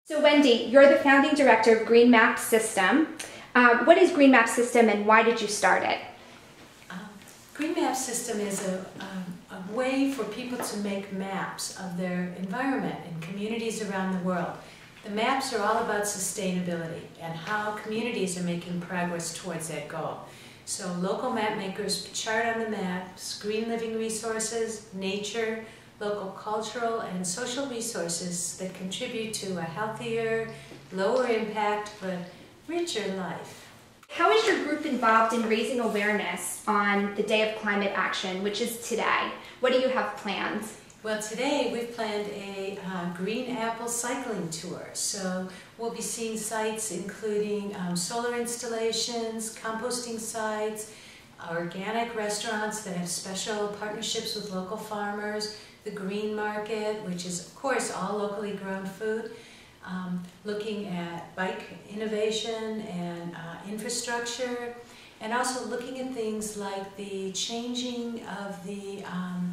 So Wendy, you're the founding director of Green Map System. What is Green Map System and why did you start it? Green Map System is a way for people to make maps of their environment in communities around the world. The maps are all about sustainability and how communities are making progress towards that goal. So local map makers chart on the maps green living resources, nature, local cultural and social resources that contribute to a healthier, lower impact, but richer life. How is your group involved in raising awareness on the Day of Climate Action, which is today? What do you have planned? Well, today we've planned a green apple cycling tour. So we'll be seeing sites including solar installations, composting sites, organic restaurants that have special partnerships with local farmers, the green market, which is of course all locally grown food, looking at bike innovation and infrastructure, and also looking at things like the changing of the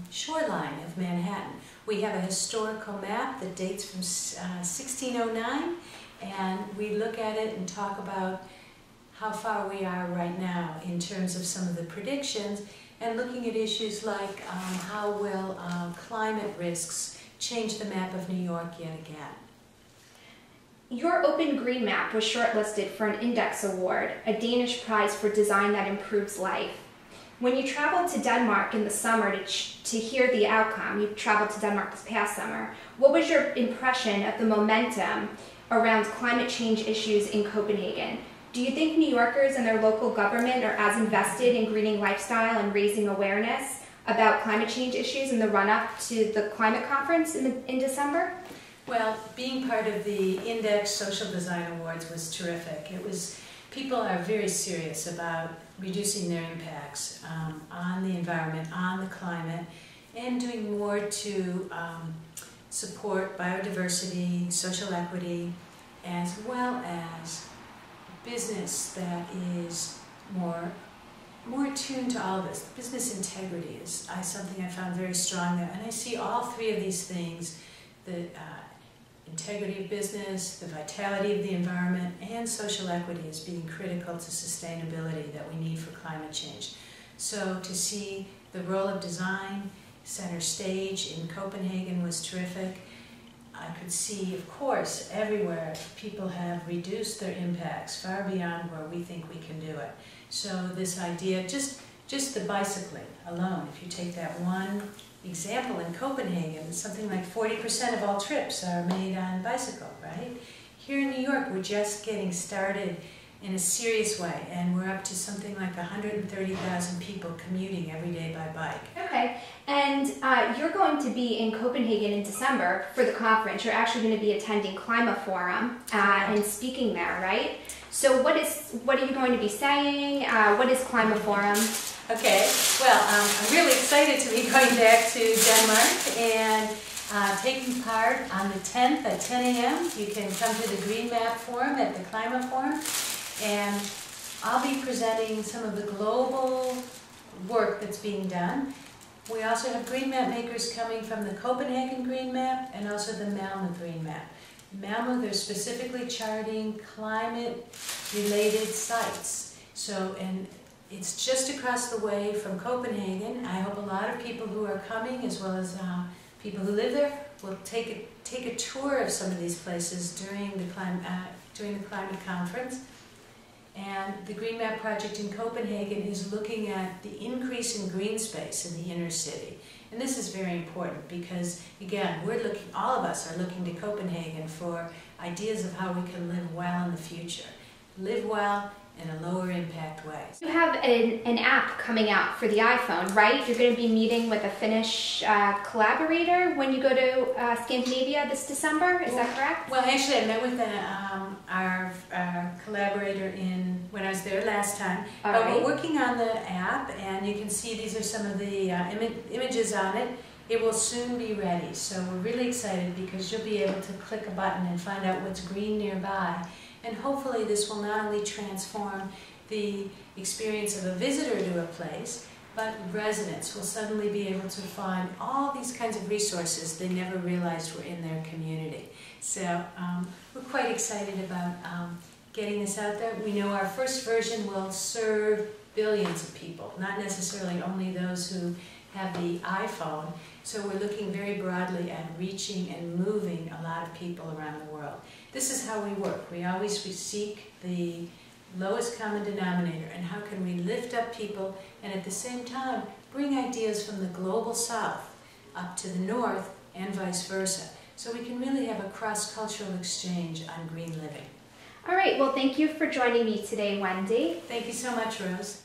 shoreline of Manhattan. We have a historical map that dates from 1609, and we look at it and talk about how far we are right now in terms of some of the predictions, and looking at issues like how will climate risks change the map of New York yet again. Your Open Green Map was shortlisted for an Index Award, a Danish prize for design that improves life. When you traveled to Denmark in the summer to hear the outcome, you traveled to Denmark this past summer, what was your impression of the momentum around climate change issues in Copenhagen? Do you think New Yorkers and their local government are as invested in greening lifestyle and raising awareness about climate change issues in the run-up to the climate conference in December? Well, being part of the Index Social Design Awards was terrific. People are very serious about reducing their impacts on the environment, on the climate, and doing more to support biodiversity, social equity, as well as business that is more attuned to all of this. Business integrity is something I found very strong there, and I see all three of these things, the integrity of business, the vitality of the environment, and social equity as being critical to sustainability that we need for climate change. So to see the role of design center stage in Copenhagen was terrific. I could see, of course, everywhere people have reduced their impacts far beyond where we think we can do it. So this idea, just the bicycling alone, if you take that one example in Copenhagen, something like 40% of all trips are made on bicycle, right? Here in New York, we're just getting started in a serious way, and we're up to something like 130,000 people commuting every day by bike. Okay, and you're going to be in Copenhagen in December for the conference. You're actually going to be attending Climate Forum and speaking there, right? So what are you going to be saying? What is Climate Forum? Okay, well, I'm really excited to be going back to Denmark and taking part on the 10th at 10 a.m. You can come to the Green Map Forum at the Climate Forum, and I'll be presenting some of the global work that's being done. We also have green map makers coming from the Copenhagen Green Map and also the Malmö Green Map. Malmö, they're specifically charting climate-related sites. So, and it's just across the way from Copenhagen. I hope a lot of people who are coming, as well as people who live there, will take a tour of some of these places during the climate conference. And the Green Map Project in Copenhagen is looking at the increase in green space in the inner city. And this is very important because, again, all of us are looking to Copenhagen for ideas of how we can live well in the future. Live well in a lower impact way. You have an app coming out for the iPhone, right? You're going to be meeting with a Finnish collaborator when you go to Scandinavia this December, is that correct? Well, actually I met with our collaborator when I was there last time. But we're working on the app, and you can see these are some of the images on it. It will soon be ready, so we're really excited because you'll be able to click a button and find out what's green nearby. And hopefully this will not only transform the experience of a visitor to a place, but residents will suddenly be able to find all these kinds of resources they never realized were in their community. So we're quite excited about getting this out there. We know our first version will serve billions of people, not necessarily only those who have the iPhone. So we're looking very broadly at reaching and moving a lot of people around the world. This is how we work. We always seek the lowest common denominator, and how can we lift up people and at the same time bring ideas from the global south up to the north and vice versa. So we can really have a cross-cultural exchange on green living. All right, well, thank you for joining me today, Wendy. Thank you so much, Rose.